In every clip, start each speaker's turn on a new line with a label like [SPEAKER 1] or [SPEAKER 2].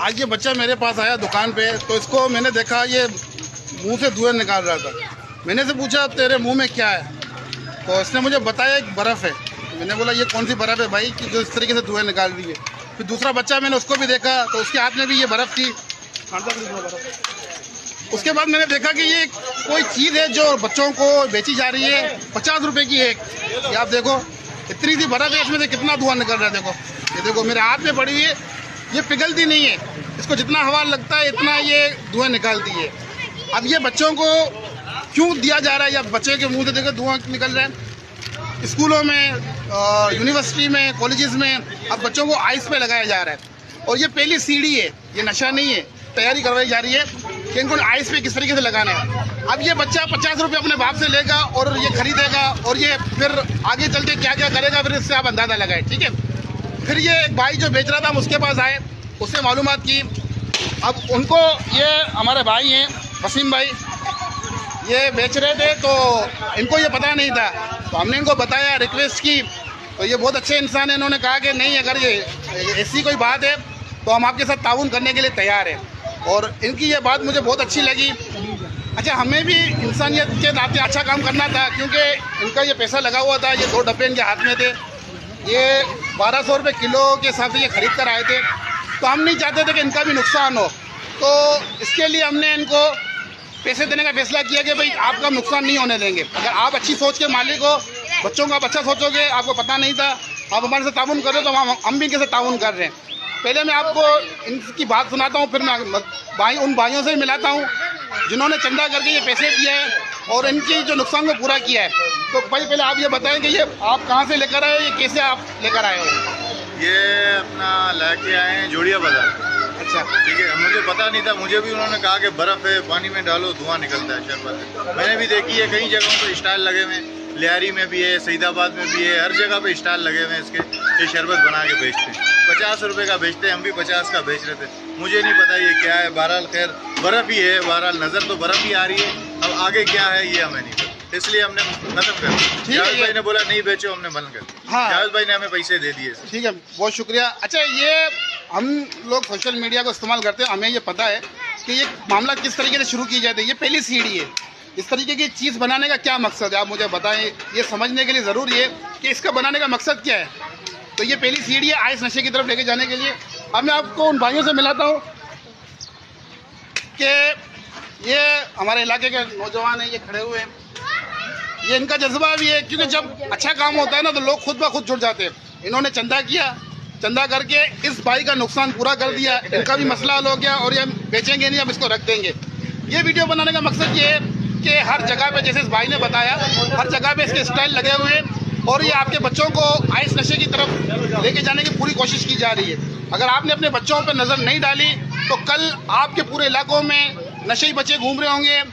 [SPEAKER 1] आज ये बच्चा मेरे पास आया दुकान पे, तो इसको मैंने देखा ये मुंह से धुआं निकाल रहा था। मैंने से पूछा तेरे मुंह में क्या है, तो इसने मुझे बताया एक बर्फ़ है। तो मैंने बोला ये कौन सी बर्फ़ है भाई कि जो इस तरीके से धुआं निकाल रही है। फिर दूसरा बच्चा मैंने उसको भी देखा, तो उसके हाथ में भी ये बर्फ़ थी। उसके बाद मैंने देखा कि ये कोई चीज़ है जो बच्चों को बेची जा रही है 50 रुपये की एक। ये आप देखो इतनी सी बर्फ़ है, इसमें से कितना धुआं निकल रहा है। देखो ये देखो मेरे हाथ में पड़ी हुई है, ये पिघलती नहीं है, इसको जितना हवा लगता है इतना ये धुआं निकालती है। अब ये बच्चों को क्यों दिया जा रहा है, या बच्चे के मुंह से देखो धुआं निकल रहा है। स्कूलों में, यूनिवर्सिटी में, कॉलेजेस में अब बच्चों को आइस पे लगाया जा रहा है। और ये पहली सीढ़ी है, ये नशा नहीं है। तैयारी करवाई जा रही है कि इनको आइस पे किस तरीके से लगाना है। अब ये बच्चा 50 रुपये अपने बाप से लेगा और ये खरीदेगा, और ये फिर आगे चल के क्या क्या करेगा फिर इससे आप अंदाज़ा लगाए, ठीक है। फिर ये एक भाई जो बेच रहा था हम उसके पास आए, उससे मालूमात की। अब उनको, ये हमारे भाई हैं वसीम भाई, ये बेच रहे थे, तो इनको ये पता नहीं था। तो हमने इनको बताया, रिक्वेस्ट की, तो ये बहुत अच्छे इंसान हैं। इन्होंने कहा कि नहीं, अगर ये ऐसी कोई बात है तो हम आपके साथ ताउन करने के लिए तैयार हैं। और इनकी ये बात मुझे बहुत अच्छी लगी। अच्छा, हमें भी इंसानियत के नाते अच्छा काम करना था, क्योंकि इनका ये पैसा लगा हुआ था। ये 2 डब्बे इनके हाथ में थे, ये 1200 रुपये किलो के हिसाब से ये खरीद कर आए थे। तो हम नहीं चाहते थे कि इनका भी नुकसान हो, तो इसके लिए हमने इनको पैसे देने का फैसला किया कि भाई आपका नुकसान नहीं होने देंगे। अगर आप अच्छी सोच के मालिक हो, बच्चों का आप अच्छा सोचोगे, आपको पता नहीं था, आप हमारे साथ ताउन कर रहे हो, तो हम भी इनके साथ ताउन कर रहे हैं। पहले मैं आपको इनकी बात सुनाता हूँ, फिर मैं उन भाइयों से मिलाता हूँ जिन्होंने चंदा करके ये पैसे दिए हैं और इनकी जो नुकसान को पूरा किया है। तो भाई पहले आप ये बताएं कि ये आप कहाँ से लेकर आए, ये कैसे आप लेकर आए हो?
[SPEAKER 2] ये अपना लेके आए हैं जोड़िया बाजार।
[SPEAKER 1] अच्छा,
[SPEAKER 2] ठीक है। मुझे पता नहीं था, मुझे भी उन्होंने कहा कि बर्फ़ है, पानी में डालो धुआं निकलता है, शरबत। मैंने भी देखी है कई जगहों पर स्टाइल लगे हुए हैं, लियारी में भी है, सईदाबाद में भी है, हर जगह पे स्टाइल लगे हुए हैं इसके। ये शरबत बना के बेचते हैं, 50 रुपये का बेचते हैं, हम भी 50 का बेच रहे थे। मुझे नहीं पता ये क्या है। बहरहाल खैर बर्फ़ ही है, बहरहाल नज़र तो बर्फ़ ही आ रही है। अब आगे क्या है ये हमें नहीं पता, इसलिए हमने खत्म कर दिया। जावेद भाई ने बोला नहीं बेचो, हमने बंद कर दिया।
[SPEAKER 1] हाँ,
[SPEAKER 2] जावेद भाई ने हमें पैसे दे दिए।
[SPEAKER 1] ठीक है, बहुत शुक्रिया। अच्छा, ये हम लोग सोशल मीडिया को इस्तेमाल करते हैं, हमें ये पता है कि ये मामला किस तरीके से शुरू की जाती है। ये पहली सीढ़ी है। इस तरीके की चीज़ बनाने का क्या मकसद है, आप मुझे बताएं। ये समझने के लिए ज़रूरी है कि इसका बनाने का मकसद क्या है। तो ये पहली सीढ़ी है आइस नशे की तरफ लेके जाने के लिए। अब मैं आपको उन भाइयों से मिलाता हूँ कि ये हमारे इलाके के नौजवान हैं, ये खड़े हुए हैं। ये इनका जज्बा भी है, क्योंकि जब अच्छा काम होता है ना तो लोग खुद ब खुद जुड़ जाते हैं। इन्होंने चंदा किया, चंदा करके इस भाई का नुकसान पूरा कर दिया, इनका भी मसला हल हो गया, और ये बेचेंगे नहीं, अब इसको रख देंगे। ये वीडियो बनाने का मकसद ये है कि हर जगह पे, जैसे इस भाई ने बताया, हर जगह पे इसके स्टाइल लगे हुए हैं, और ये आपके बच्चों को आइस नशे की तरफ लेके जाने की पूरी कोशिश की जा रही है। अगर आपने अपने बच्चों पर नज़र नहीं डाली तो कल आपके पूरे इलाकों में नशे ही बच्चे घूम रहे होंगे,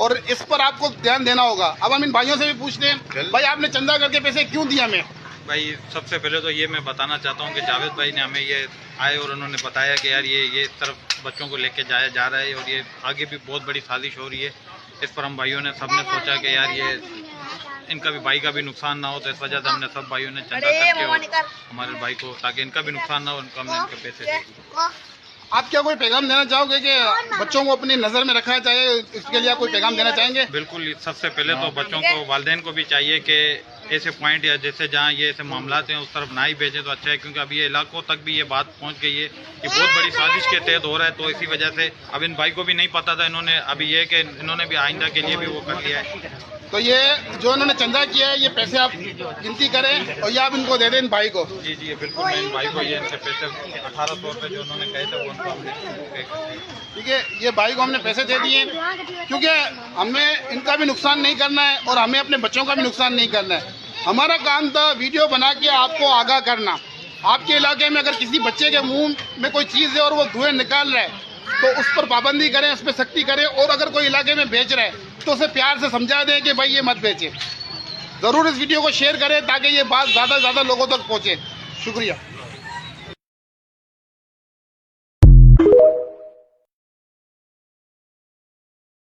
[SPEAKER 1] और इस पर आपको ध्यान देना होगा। अब हम इन भाइयों से भी पूछते हैं, भाई आपने चंदा करके पैसे क्यों दिया हमें?
[SPEAKER 3] भाई सबसे पहले तो ये मैं बताना चाहता हूँ कि जावेद भाई ने हमें ये आए और उन्होंने बताया कि यार ये इस तरफ बच्चों को लेके जाया जा रहा है, और ये आगे भी बहुत बड़ी साजिश हो रही है। इस पर हम भाइयों ने सबने सोचा कि यार ये इनका भी, भाई का भी नुकसान ना हो, तो इस वजह से हमने सब भाइयों ने चंदा करके और हमारे भाई को, ताकि इनका भी नुकसान ना हो, उनको हमने इनके पैसे दे दिए।
[SPEAKER 1] आप क्या कोई पैगाम देना चाहोगे कि बच्चों को अपनी नज़र में रखना चाहिए, इसके लिए आप कोई पैगाम देना चाहेंगे?
[SPEAKER 3] बिल्कुल, सबसे पहले तो बच्चों को, वालिदैन को भी चाहिए कि ऐसे पॉइंट या जैसे जहाँ ये ऐसे मामलात हैं उस तरफ ना ही भेजें तो अच्छा है, क्योंकि अभी ये इलाकों तक भी ये बात पहुँच गई है कि बहुत बड़ी साजिश के तहत हो रहा है। तो इसी वजह से अब इन भाई को भी नहीं पता था, इन्होंने अभी ये कि इन्होंने भी आइंदा के लिए भी वो कर लिया है।
[SPEAKER 1] तो ये जो इन्होंने चंदा किया है, ये पैसे आप गिनती करें और ये आप इनको दे दें इन भाई को।
[SPEAKER 3] जी जी बिल्कुल, मैं इन भाई को ये इनसे पैसे 1800 रुपये जो उन्होंने कहे थे वो उनको हमने,
[SPEAKER 1] ठीक है, ये भाई को हमने पैसे दे दिए, क्योंकि हमें इनका भी नुकसान नहीं करना है और हमें अपने बच्चों का भी नुकसान नहीं करना है। हमारा काम था वीडियो बना के आपको आगाह करना। आपके इलाके में अगर किसी बच्चे के मुंह में कोई चीज़ है और वो धुएं निकाल रहा है तो उस पर पाबंदी करें, उस पर सख्ती करें, और अगर कोई इलाके में बेच रहा है तो उसे प्यार से समझा दें कि भाई ये मत बेचे। ज़रूर इस वीडियो को शेयर करें ताकि ये बात ज़्यादा से ज़्यादा लोगों तक पहुँचे। शुक्रिया।